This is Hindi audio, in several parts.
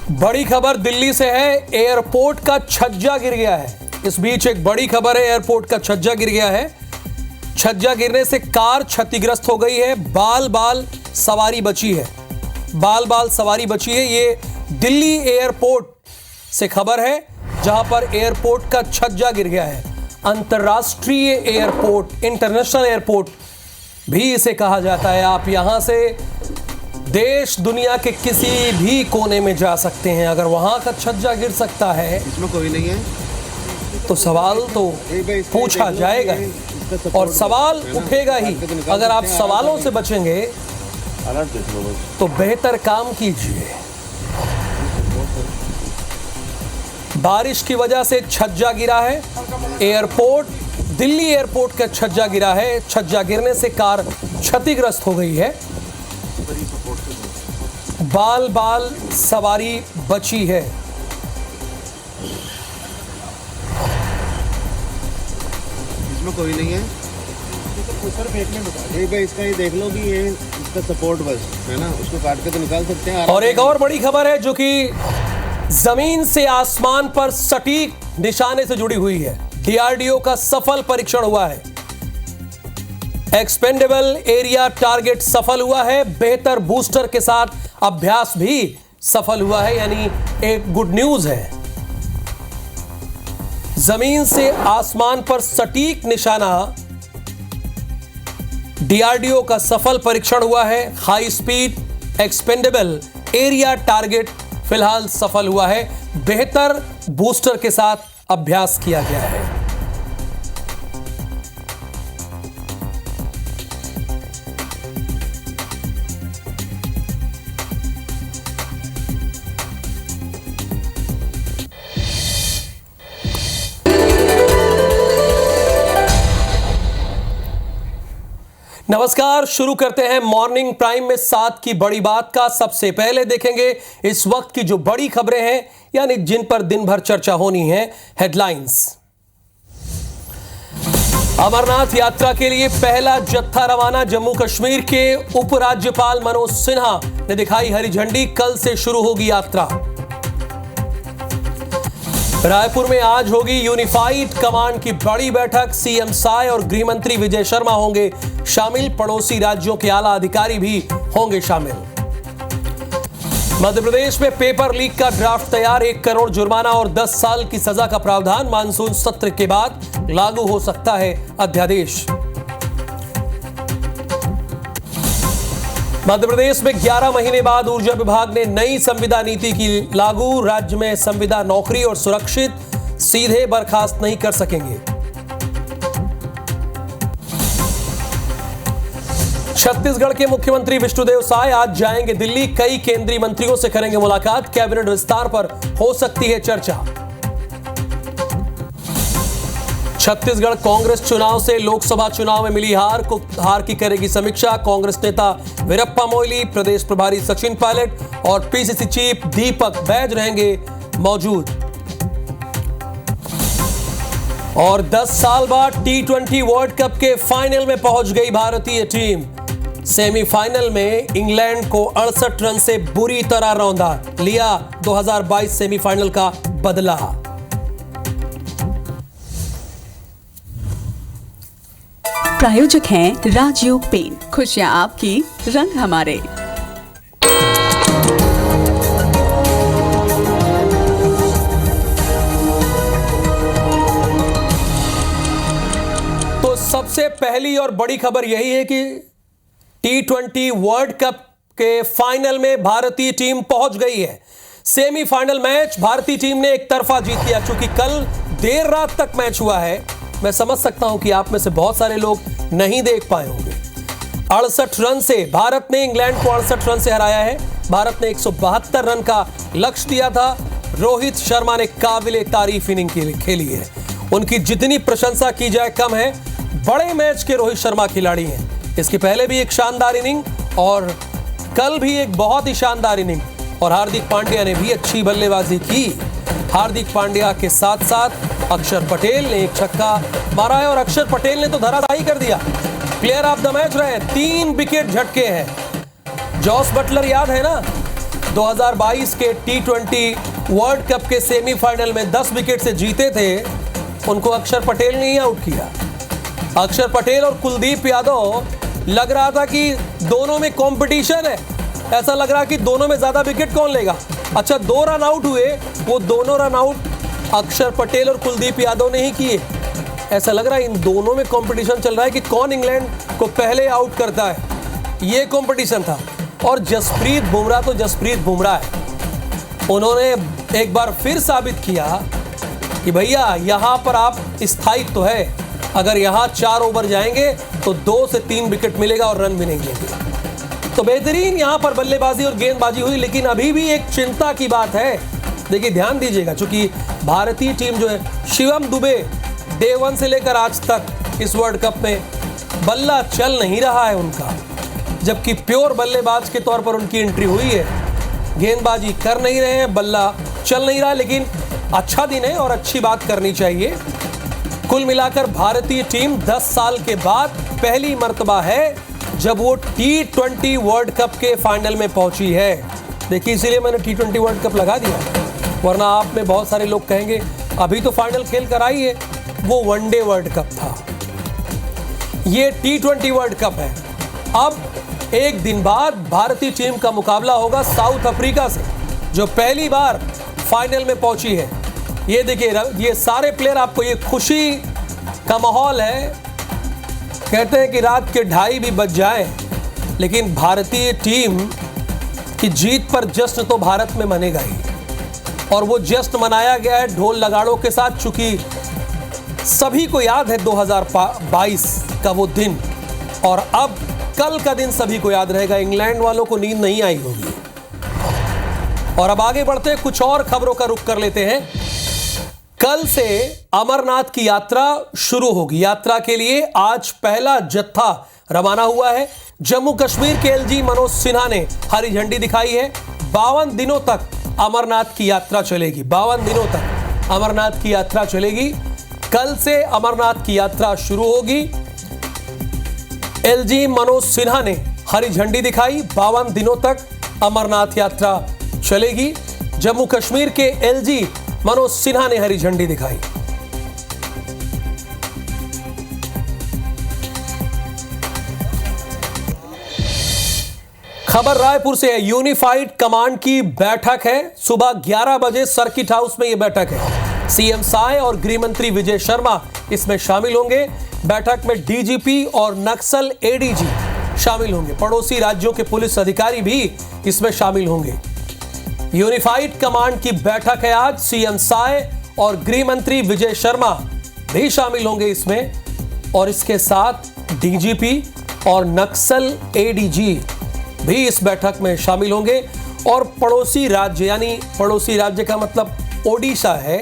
बड़ी खबर दिल्ली से है। एयरपोर्ट का छज्जा गिर गया है। इस बीच एक बड़ी खबर है, एयरपोर्ट का छज्जा गिर गया है। छज्जा गिरने से कार क्षतिग्रस्त हो गई है। बाल बाल सवारी बची है। बाल बाल सवारी बची है। ये दिल्ली एयरपोर्ट से खबर है, जहां पर एयरपोर्ट का छज्जा गिर गया है। अंतरराष्ट्रीय एयरपोर्ट, इंटरनेशनल एयरपोर्ट भी इसे कहा जाता है। आप यहां से देश दुनिया के किसी भी कोने में जा सकते हैं। अगर वहां का छज्जा गिर सकता है, इसमें कोई नहीं है, तो सवाल तो पूछा जाएगा ही, और सवाल उठेगा ही। अगर आप सवालों से बचेंगे तो बेहतर काम कीजिए। बारिश की वजह से छज्जा गिरा है। एयरपोर्ट, दिल्ली एयरपोर्ट का छज्जा गिरा है। छज्जा गिरने से कार क्षतिग्रस्त हो गई है। बाल बाल सवारी बची है। इसमें कोई नहीं है। एक बार इसका ये देख लो कि ये इसका सपोर्ट बस है ना, उसको काट के तो निकाल सकते हैं। और एक और बड़ी खबर है जो कि जमीन से आसमान पर सटीक निशाने से जुड़ी हुई है। डीआरडीओ का सफल परीक्षण हुआ है। एक्सपेंडेबल एरिया टारगेट सफल हुआ है। बेहतर बूस्टर के साथ अभ्यास भी सफल हुआ है, यानी एक गुड न्यूज है। जमीन से आसमान पर सटीक निशाना, डीआरडीओ का सफल परीक्षण हुआ है। High speed expendable aerial target फिलहाल सफल हुआ है। बेहतर बूस्टर के साथ अभ्यास किया गया है। नमस्कार, शुरू करते हैं मॉर्निंग प्राइम में 7 की बड़ी बात का। सबसे पहले देखेंगे इस वक्त की जो बड़ी खबरें हैं, यानी जिन पर दिन भर चर्चा होनी है। हेडलाइंस। अमरनाथ यात्रा के लिए पहला जत्था रवाना। जम्मू कश्मीर के उपराज्यपाल मनोज सिन्हा ने दिखाई हरी झंडी। कल से शुरू होगी यात्रा। रायपुर में आज होगी यूनिफाइड कमांड की बड़ी बैठक। सीएम साय और गृह मंत्री विजय शर्मा होंगे शामिल। पड़ोसी राज्यों के आला अधिकारी भी होंगे शामिल। मध्य प्रदेश में पेपर लीक का ड्राफ्ट तैयार। 1 करोड़ जुर्माना और 10 साल की सजा का प्रावधान। मानसून सत्र के बाद लागू हो सकता है अध्यादेश। मध्य प्रदेश में 11 महीने बाद ऊर्जा विभाग ने नई संविदा नीति की लागू। राज्य में संविदा नौकरी और सुरक्षित, सीधे बर्खास्त नहीं कर सकेंगे। छत्तीसगढ़ के मुख्यमंत्री विष्णुदेव साय आज जाएंगे दिल्ली। कई केंद्रीय मंत्रियों से करेंगे मुलाकात। कैबिनेट विस्तार पर हो सकती है चर्चा। छत्तीसगढ़ कांग्रेस चुनाव से लोकसभा चुनाव में मिली हार की करेगी समीक्षा। कांग्रेस नेता वीरप्पा मोइली, प्रदेश प्रभारी सचिन पायलट और पीसीसी चीफ दीपक बैज रहेंगे मौजूद। और 10 साल बाद T20 वर्ल्ड कप के फाइनल में पहुंच गई भारतीय टीम। सेमीफाइनल में इंग्लैंड को 68 रन से बुरी तरह रौंदा। लिया 2022 सेमीफाइनल का बदला। प्रायोजक हैं राजयोग पेन। खुशियां आपकी, रंग हमारे। तो सबसे पहली और बड़ी खबर यही है कि T20 वर्ल्ड कप के फाइनल में भारतीय टीम पहुंच गई है। सेमीफाइनल मैच भारतीय टीम ने एक तरफा जीत लिया। चूंकि कल देर रात तक मैच हुआ है, मैं समझ सकता हूं कि आप में से बहुत सारे लोग नहीं देख पाए होंगे। 68 रन से भारत ने इंग्लैंड को 68 रन से हराया है। भारत ने 172 रन का लक्ष्य दिया था। रोहित शर्मा ने काबिले तारीफ इनिंग खेली है। उनकी जितनी प्रशंसा की जाए कम है। बड़े मैच के रोहित शर्मा खिलाड़ी हैं। इसके पहले भी एक शानदार इनिंग और कल भी एक बहुत ही शानदार इनिंग। और हार्दिक पांड्या ने भी अच्छी बल्लेबाजी की। हार्दिक पांड्या के साथ साथ अक्षर पटेल ने एक छक्का मारा है और अक्षर पटेल ने तो धराशायी कर दिया। प्लेयर ऑफ द मैच रहे। 3 विकेट झटके हैं। जॉस बटलर याद है ना, 2022 के T20 वर्ल्ड कप के सेमीफाइनल में 10 विकेट से जीते थे, उनको अक्षर पटेल ने ही आउट किया। अक्षर पटेल और कुलदीप यादव, लग रहा था कि दोनों में कंपटीशन है, ऐसा लग रहा कि दोनों में ज्यादा विकेट कौन लेगा। अच्छा, 2 रन आउट हुए, वो दोनों रन आउट अक्षर पटेल और कुलदीप यादव ने ही किए। ऐसा लग रहा है इन दोनों में कंपटीशन चल रहा है कि कौन इंग्लैंड को पहले आउट करता है, ये कंपटीशन था। और जसप्रीत बुमराह तो जसप्रीत बुमराह है, उन्होंने एक बार फिर साबित किया कि भैया यहाँ पर आप स्थायित्व तो है, अगर यहाँ 4 ओवर जाएंगे तो 2 से 3 विकेट मिलेगा और रन भी नहीं लेंगे। तो बेहतरीन यहाँ पर बल्लेबाजी और गेंदबाजी हुई, लेकिन अभी भी एक चिंता की बात है। देखिए ध्यान दीजिएगा, चूंकि भारतीय टीम जो है, शिवम दुबे डे 1 से लेकर आज तक इस वर्ल्ड कप में बल्ला चल नहीं रहा है उनका, जबकि प्योर बल्लेबाज के तौर पर उनकी एंट्री हुई है। गेंदबाजी कर नहीं रहे हैं, बल्ला चल नहीं रहा, लेकिन अच्छा दिन है और अच्छी बात करनी चाहिए। कुल मिलाकर भारतीय टीम 10 साल के बाद पहली मर्तबा है जब वो T20 वर्ल्ड कप के फाइनल में पहुंची है। देखिए इसीलिए मैंने T20 वर्ल्ड कप लगा दिया, वरना आप में बहुत सारे लोग कहेंगे अभी तो फाइनल खेल कर आई है, वो वनडे वर्ल्ड कप था, ये T20 वर्ल्ड कप है। अब एक दिन बाद भारतीय टीम का मुकाबला होगा साउथ अफ्रीका से, जो पहली बार फाइनल में पहुंची है। ये देखिए, ये सारे प्लेयर, आपको ये खुशी का माहौल है। कहते हैं कि रात के 2:30 भी बज जाए, लेकिन भारतीय टीम की जीत पर जश्न तो भारत में मनेगा ही, और वो जश्न मनाया गया है ढोल नगाड़ों के साथ। चूंकि सभी को याद है 2022 का वो दिन, और अब कल का दिन सभी को याद रहेगा। इंग्लैंड वालों को नींद नहीं आई होगी। और अब आगे बढ़ते हैं, कुछ और खबरों का रुख कर लेते हैं। कल से अमरनाथ की यात्रा शुरू होगी। यात्रा के लिए आज पहला जत्था रवाना हुआ है। जम्मू कश्मीर के एलजी मनोज सिन्हा ने हरी झंडी दिखाई है। 52 दिनों तक अमरनाथ की यात्रा चलेगी। 52 दिनों तक अमरनाथ की यात्रा चलेगी। कल से अमरनाथ की यात्रा शुरू होगी। एलजी मनोज सिन्हा ने हरी झंडी दिखाई। 52 दिनों तक अमरनाथ यात्रा चलेगी। जम्मू कश्मीर के एलजी मनोज सिन्हा ने हरी झंडी दिखाई। खबर रायपुर से है। यूनिफाइड कमांड की बैठक है। सुबह 11 बजे सर्किट हाउस में यह बैठक है। सीएम साय और गृह मंत्री विजय शर्मा इसमें शामिल होंगे। बैठक में डीजीपी और नक्सल एडीजी शामिल होंगे। पड़ोसी राज्यों के पुलिस अधिकारी भी इसमें शामिल होंगे। यूनिफाइड कमांड की बैठक है आज। सीएम साय और गृह मंत्री विजय शर्मा भी शामिल होंगे इसमें, और इसके साथ डीजीपी और नक्सल एडीजी भी इस बैठक में शामिल होंगे। और पड़ोसी राज्य, यानी पड़ोसी राज्य का मतलब ओडिशा है,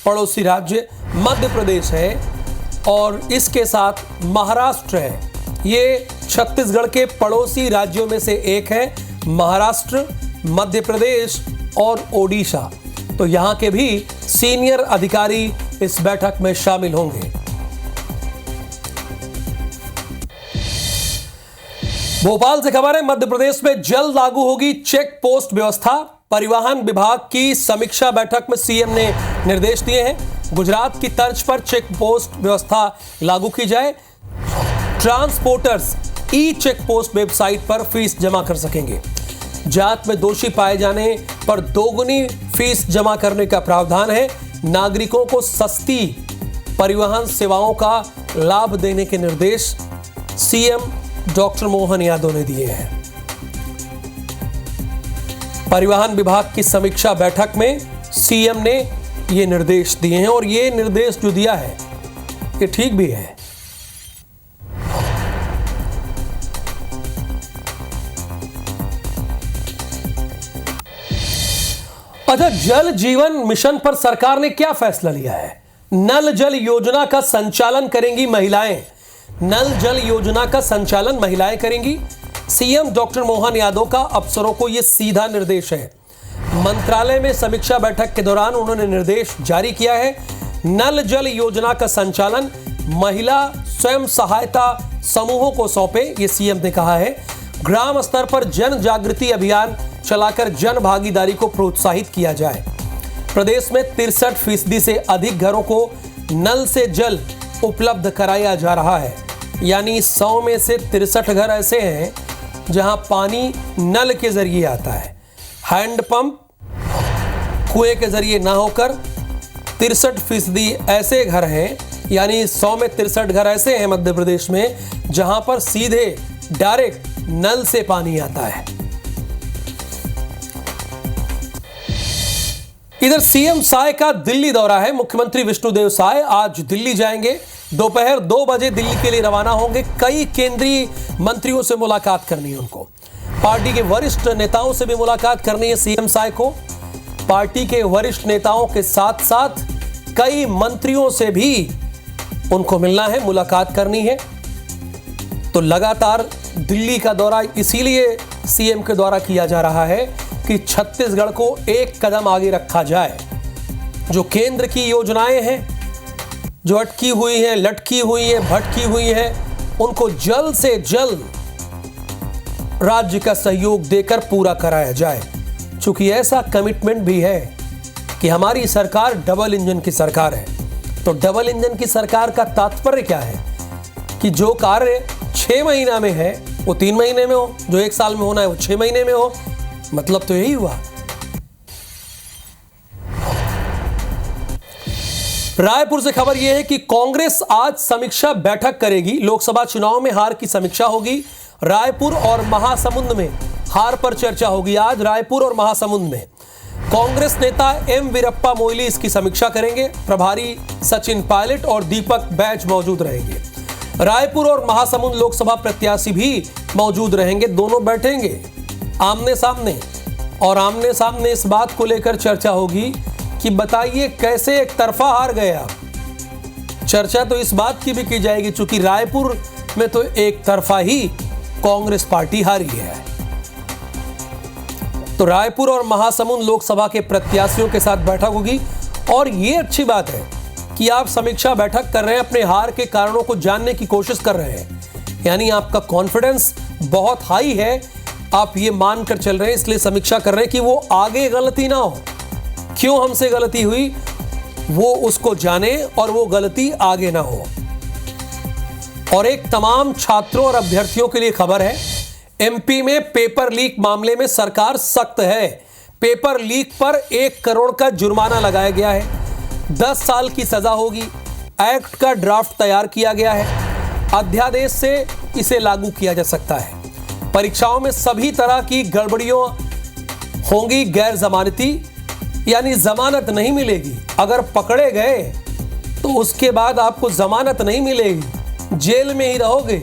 पड़ोसी राज्य मध्य प्रदेश है, और इसके साथ महाराष्ट्र है। ये छत्तीसगढ़ के पड़ोसी राज्यों में से एक है। महाराष्ट्र, मध्य प्रदेश और ओडिशा। तो यहां के भी सीनियर अधिकारी इस बैठक में शामिल होंगे। भोपाल से खबर है। मध्य प्रदेश में जल्द लागू होगी चेक पोस्ट व्यवस्था। परिवहन विभाग की समीक्षा बैठक में सीएम ने निर्देश दिए हैं। गुजरात की तर्ज पर चेक पोस्ट व्यवस्था लागू की जाए। ट्रांसपोर्टर्स ई चेक पोस्ट वेबसाइट पर फीस जमा कर सकेंगे। जांच में दोषी पाए जाने पर दोगुनी फीस जमा करने का प्रावधान है। नागरिकों को सस्ती परिवहन सेवाओं का लाभ देने के निर्देश सीएम डॉक्टर मोहन यादव ने दिए हैं। परिवहन विभाग की समीक्षा बैठक में सीएम ने ये निर्देश दिए हैं, और ये निर्देश जो दिया है ये ठीक भी है। अच्छा, जल जीवन मिशन पर सरकार ने क्या फैसला लिया है? नल जल योजना का संचालन करेंगी महिलाएं। नल जल योजना का संचालन महिलाएं करेंगी। सीएम डॉक्टर मोहन यादव का अफसरों को यह सीधा निर्देश है। मंत्रालय में समीक्षा बैठक के दौरान उन्होंने निर्देश जारी किया है। नल जल योजना का संचालन महिला स्वयं सहायता समूहों को सौंपे, ये सीएम ने कहा है। ग्राम स्तर पर जन जागृति अभियान चलाकर जन भागीदारी को प्रोत्साहित किया जाए। प्रदेश में 63% से अधिक घरों को नल से जल उपलब्ध कराया जा रहा है। यानी 100 में से 63 घर ऐसे हैं जहां पानी नल के जरिए आता है। हैंडपंप कुएं के जरिए ना होकर 63% ऐसे घर हैं, यानी 100 में 63 घर ऐसे हैं मध्य प्रदेश में जहां पर सीधे डायरेक्ट नल से पानी आता है। इधर सीएम साय का दिल्ली दौरा है। मुख्यमंत्री विष्णुदेव साय आज दिल्ली जाएंगे। दोपहर 2 बजे दिल्ली के लिए रवाना होंगे। कई केंद्रीय मंत्रियों से मुलाकात करनी है उनको। पार्टी के वरिष्ठ नेताओं से भी मुलाकात करनी है सीएम साय को। पार्टी के वरिष्ठ नेताओं के साथ साथ कई मंत्रियों से भी उनको मिलना है, मुलाकात करनी है। तो लगातार दिल्ली का दौरा इसीलिए सीएम के द्वारा किया जा रहा है कि छत्तीसगढ़ को एक कदम आगे रखा जाए। जो केंद्र की योजनाएं हैं, जो अटकी हुई हैं, लटकी हुई हैं, भटकी हुई हैं, उनको जल्द से जल्द राज्य का सहयोग देकर पूरा कराया जाए। चूंकि ऐसा कमिटमेंट भी है कि हमारी सरकार डबल इंजन की सरकार है। तो डबल इंजन की सरकार का तात्पर्य क्या है कि जो कार्य 6 महीना में है वो 3 महीने में हो, जो 1 साल में होना है वो 6 महीने में हो। मतलब तो यही हुआ। रायपुर से खबर यह है कि कांग्रेस आज समीक्षा बैठक करेगी। लोकसभा चुनाव में हार की समीक्षा होगी। रायपुर और महासमुंद में हार पर चर्चा होगी। आज रायपुर और महासमुंद में कांग्रेस नेता एम वीरप्पा मोइली इसकी समीक्षा करेंगे। प्रभारी सचिन पायलट और दीपक बैज मौजूद रहेंगे। रायपुर और महासमुंद लोकसभा प्रत्याशी भी मौजूद रहेंगे। दोनों बैठेंगे आमने सामने और आमने सामने इस बात को लेकर चर्चा होगी कि बताइए कैसे एक तरफा हार गए आप। चर्चा तो इस बात की भी की जाएगी चूंकि रायपुर में तो एक तरफा ही कांग्रेस पार्टी हारी है। तो रायपुर और महासमुंद लोकसभा के प्रत्याशियों के साथ बैठक होगी। और ये अच्छी बात है कि आप समीक्षा बैठक कर रहे हैं, अपने हार के कारणों को जानने की कोशिश कर रहे हैं। यानी आपका कॉन्फिडेंस बहुत हाई है, आप ये मानकर चल रहे हैं, इसलिए समीक्षा कर रहे हैं कि वो आगे गलती ना हो। क्यों हमसे गलती हुई वो उसको जाने और वो गलती आगे ना हो। और एक तमाम छात्रों और अभ्यर्थियों के लिए खबर है, एमपी में पेपर लीक मामले में सरकार सख्त है। पेपर लीक पर 1 करोड़ का जुर्माना लगाया गया है। 10 साल की सजा होगी। एक्ट का ड्राफ्ट तैयार किया गया है। अध्यादेश से इसे लागू किया जा सकता है। परीक्षाओं में सभी तरह की गड़बड़ियों होंगी गैर जमानती, यानी जमानत नहीं मिलेगी। अगर पकड़े गए तो उसके बाद आपको जमानत नहीं मिलेगी, जेल में ही रहोगे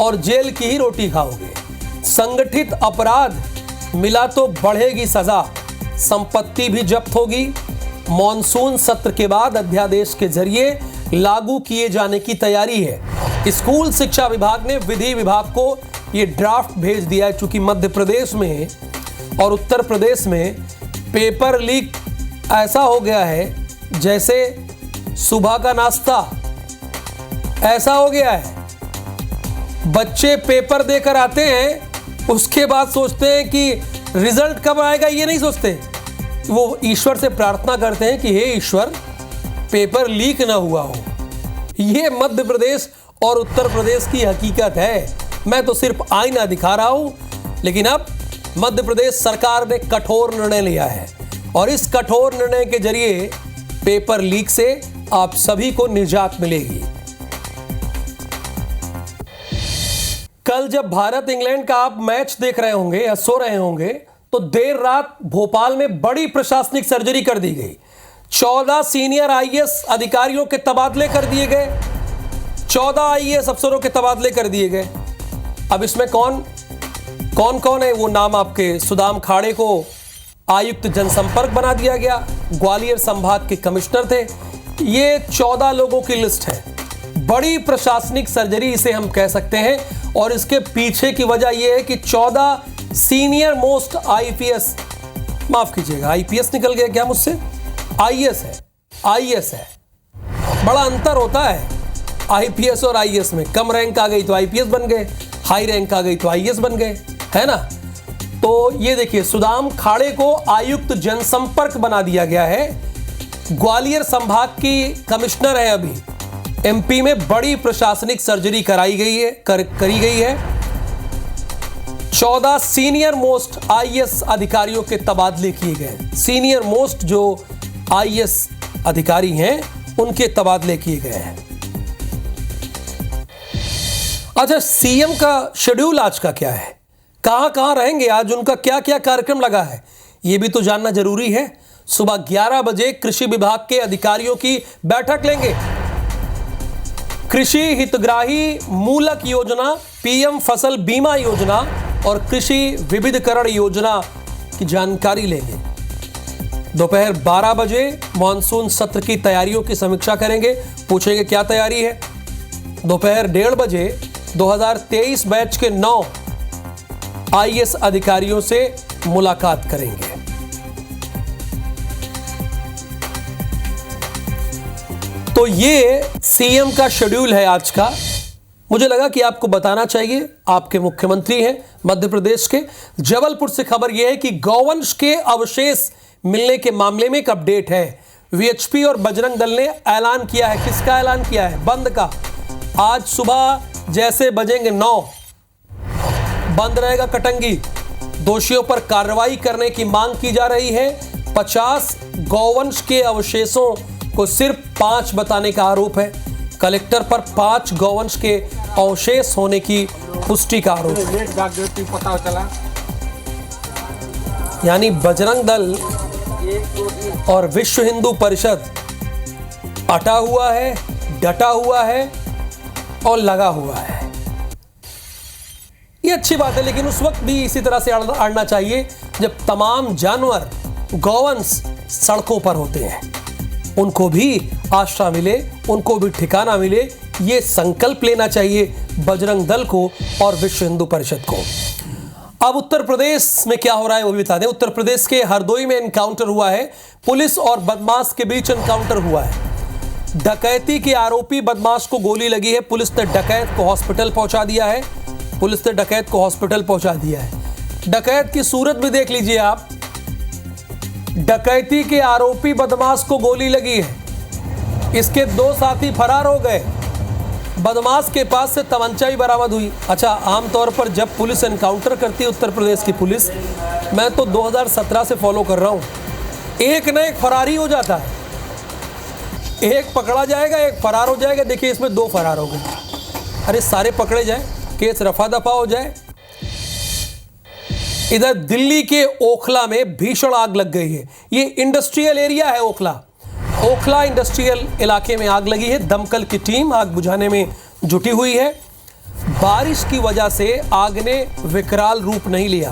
और जेल की ही रोटी खाओगे। संगठित अपराध मिला तो बढ़ेगी सजा, संपत्ति भी जब्त होगी। मॉनसून सत्र के बाद अध्यादेश के जरिए लागू किए जाने की तैयारी है। स्कूल शिक्षा विभाग ने विधि विभाग को ये ड्राफ्ट भेज दिया है। चूंकि मध्य प्रदेश में और उत्तर प्रदेश में पेपर लीक ऐसा हो गया है जैसे सुबह का नाश्ता ऐसा हो गया है। बच्चे पेपर देकर आते हैं, उसके बाद सोचते हैं कि रिजल्ट कब आएगा, ये नहीं सोचते। वो ईश्वर से प्रार्थना करते हैं कि हे ईश्वर पेपर लीक ना हुआ हो। ये मध्य प्रदेश और उत्तर प्रदेश की हकीकत है। मैं तो सिर्फ आईना दिखा रहा हूं, लेकिन अब मध्य प्रदेश सरकार ने कठोर निर्णय लिया है और इस कठोर निर्णय के जरिए पेपर लीक से आप सभी को निजात मिलेगी। कल जब भारत इंग्लैंड का आप मैच देख रहे होंगे या सो रहे होंगे तो देर रात भोपाल में बड़ी प्रशासनिक सर्जरी कर दी गई। 14 सीनियर आईएएस अधिकारियों के तबादले कर दिए गए। 14 आईएएस अफसरों के तबादले कर दिए गए। अब इसमें कौन है वो नाम आपके, सुदाम खाड़े को आयुक्त जनसंपर्क बना दिया गया, ग्वालियर संभाग के कमिश्नर थे। ये 14 लोगों की लिस्ट है। बड़ी प्रशासनिक सर्जरी इसे हम कह सकते हैं और इसके पीछे की वजह यह है कि 14 सीनियर मोस्ट आईपीएस, माफ कीजिएगा आईपीएस निकल गया क्या मुझसे, आईएएस है। बड़ा अंतर होता है आईपीएस और आईएएस में। कम रैंक आ गई तो आईपीएस बन गए, हाई रैंक आ गई तो आईएएस बन गए, है ना। तो ये देखिए, सुदाम खाड़े को आयुक्त जनसंपर्क बना दिया गया है। ग्वालियर संभाग की कमिश्नर है अभी। एमपी में बड़ी प्रशासनिक सर्जरी करी गई है। 14 सीनियर मोस्ट आईएएस अधिकारियों के तबादले किए गए। सीनियर मोस्ट जो आईएएस अधिकारी हैं उनके तबादले किए गए हैं। अच्छा, सीएम का शेड्यूल आज का क्या है, कहां रहेंगे आज, उनका क्या क्या कार्यक्रम लगा है, यह भी तो जानना जरूरी है। सुबह 11 बजे कृषि विभाग के अधिकारियों की बैठक लेंगे। कृषि हितग्राही मूलक योजना, पीएम फसल बीमा योजना और कृषि विविधीकरण योजना की जानकारी लेंगे। दोपहर 12 बजे मानसून सत्र की तैयारियों की समीक्षा करेंगे, पूछेंगे क्या तैयारी है। दोपहर 1:30 बजे 2023 बैच के 9 आईएएस अधिकारियों से मुलाकात करेंगे। तो ये सीएम का शेड्यूल है आज का। मुझे लगा कि आपको बताना चाहिए। आपके मुख्यमंत्री हैं मध्य प्रदेश के। जबलपुर से खबर यह है कि गौवंश के अवशेष मिलने के मामले में एक अपडेट है। वीएचपी और बजरंग दल ने ऐलान किया है। किसका ऐलान किया है? बंद का। आज सुबह जैसे बजेंगे 9 बंद रहेगा कटंगी। दोषियों पर कार्रवाई करने की मांग की जा रही है। 50 गौवंश के अवशेषों को सिर्फ 5 बताने का आरोप है। कलेक्टर पर 5 गौवंश के अवशेष होने की पुष्टि का आरोप है। यानी बजरंग दल और विश्व हिंदू परिषद अटा हुआ है, डटा हुआ है और लगा हुआ है। ये अच्छी बात है, लेकिन उस वक्त भी इसी तरह से अड़ना चाहिए जब तमाम जानवर गौवंश सड़कों पर होते हैं। उनको भी आश्रय मिले, उनको भी ठिकाना मिले, ये संकल्प लेना चाहिए बजरंग दल को और विश्व हिंदू परिषद को। अब उत्तर प्रदेश में क्या हो रहा है वो भी बता दें। उत्तर प्रदेश के हरदोई में एनकाउंटर हुआ है। पुलिस और बदमाश के बीच एनकाउंटर हुआ है। डकैती के आरोपी बदमाश को गोली लगी है। पुलिस ने डकैत को हॉस्पिटल पहुंचा दिया है। डकैत की सूरत भी देख लीजिए आप। डकैती के आरोपी बदमाश को गोली लगी है। इसके 2 साथी फरार हो गए। बदमाश के पास से तमंचा भी बरामद हुई। अच्छा, आमतौर पर जब पुलिस एनकाउंटर करती है उत्तर प्रदेश की पुलिस, मैं तो 2017 से फॉलो कर रहा हूं, एक न एक फरारी हो जाता है। एक पकड़ा जाएगा, एक फरार हो जाएगा। देखिए इसमें 2 फरार हो गए। अरे सारे पकड़े जाए, केस रफा दफा हो जाए। इधर दिल्ली के ओखला में भीषण आग लग गई है। ये इंडस्ट्रियल एरिया है ओखला इंडस्ट्रियल इलाके में आग लगी है। दमकल की टीम आग बुझाने में जुटी हुई है। बारिश की वजह से आग ने विकराल रूप नहीं लिया।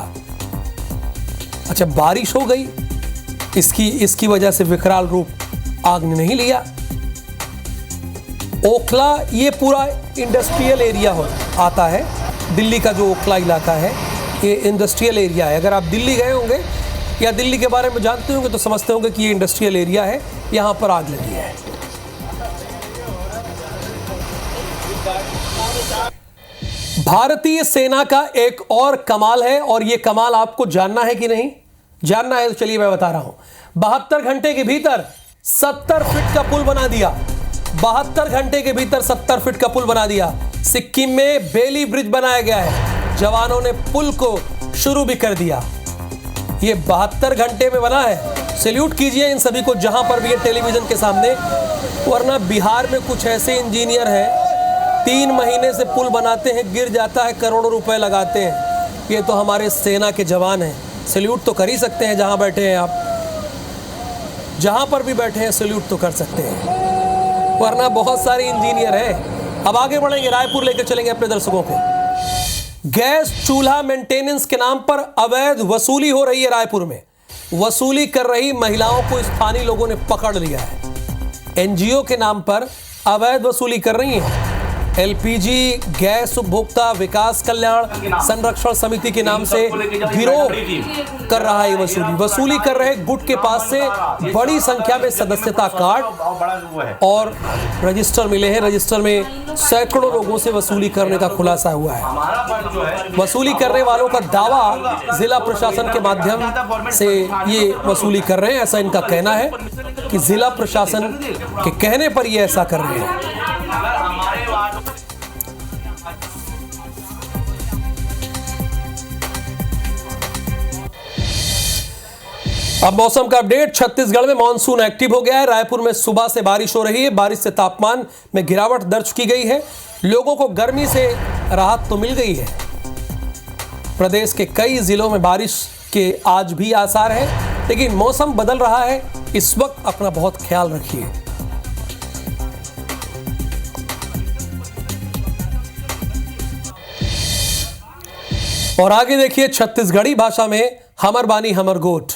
अच्छा, बारिश हो गई, इसकी वजह से विकराल रूप आग ने नहीं लिया। ओखला ये पूरा इंडस्ट्रियल एरिया आता है। दिल्ली का जो ओखला इलाका है ये इंडस्ट्रियल एरिया है। अगर आप दिल्ली गए होंगे या दिल्ली के बारे में जानते होंगे तो समझते होंगे कि ये इंडस्ट्रियल एरिया है, यहाँ पर आग लगी है। भारतीय सेना का एक और कमाल है, और ये कमाल आपको जानना है कि नहीं? जानना है तो चलिए मैं बता रहा हूं। 72 घंटे के भीतर 70 फीट का पुल बना दिया। 72 घंटे के भीतर 70 फीट का पुल बना दिया। सिक्किम में बेली ब्रिज बनाया गया है। जवानों ने पुल को शुरू भी कर दिया। ये 72 घंटे में बना है। सैल्यूट कीजिए इन सभी को जहां पर भी है टेलीविजन के सामने। वरना बिहार में कुछ ऐसे इंजीनियर हैं 3 महीने से पुल बनाते हैं, गिर जाता है, करोड़ों रुपए लगाते हैं। ये तो हमारे सेना के जवान हैं। सैल्यूट तो कर ही सकते हैं जहां बैठे हैं आप, जहां पर भी बैठे हैं सैल्यूट तो कर सकते हैं। वरना बहुत सारे इंजीनियर हैं। अब आगे बढ़ेंगे, रायपुर लेकर चलेंगे अपने दर्शकों को। गैस चूल्हा मेंटेनेंस के नाम पर अवैध वसूली हो रही है। रायपुर में वसूली कर रही महिलाओं को स्थानीय लोगों ने पकड़ लिया है। एनजीओ के नाम पर अवैध वसूली कर रही हैं। एलपीजी गैस उपभोक्ता विकास कल्याण संरक्षण समिति के नाम से गिरोह कर रहा है वसूली कर रहे गुट के पास से बड़ी संख्या में सदस्यता कार्ड और रजिस्टर मिले हैं। रजिस्टर में सैकड़ों लोगों से वसूली करने का खुलासा हुआ है। वसूली करने वालों का दावा जिला प्रशासन के माध्यम से ये वसूली कर रहे हैं, ऐसा इनका कहना है कि जिला प्रशासन के कहने पर ये ऐसा कर रहे हैं। अब मौसम का अपडेट। छत्तीसगढ़ में मानसून एक्टिव हो गया है। रायपुर में सुबह से बारिश हो रही है। बारिश से तापमान में गिरावट दर्ज की गई है। लोगों को गर्मी से राहत तो मिल गई है। प्रदेश के कई जिलों में बारिश के आज भी आसार है, लेकिन मौसम बदल रहा है। इस वक्त अपना बहुत ख्याल रखिए। और आगे देखिए छत्तीसगढ़ी भाषा में हमर बानी हमर गोठ।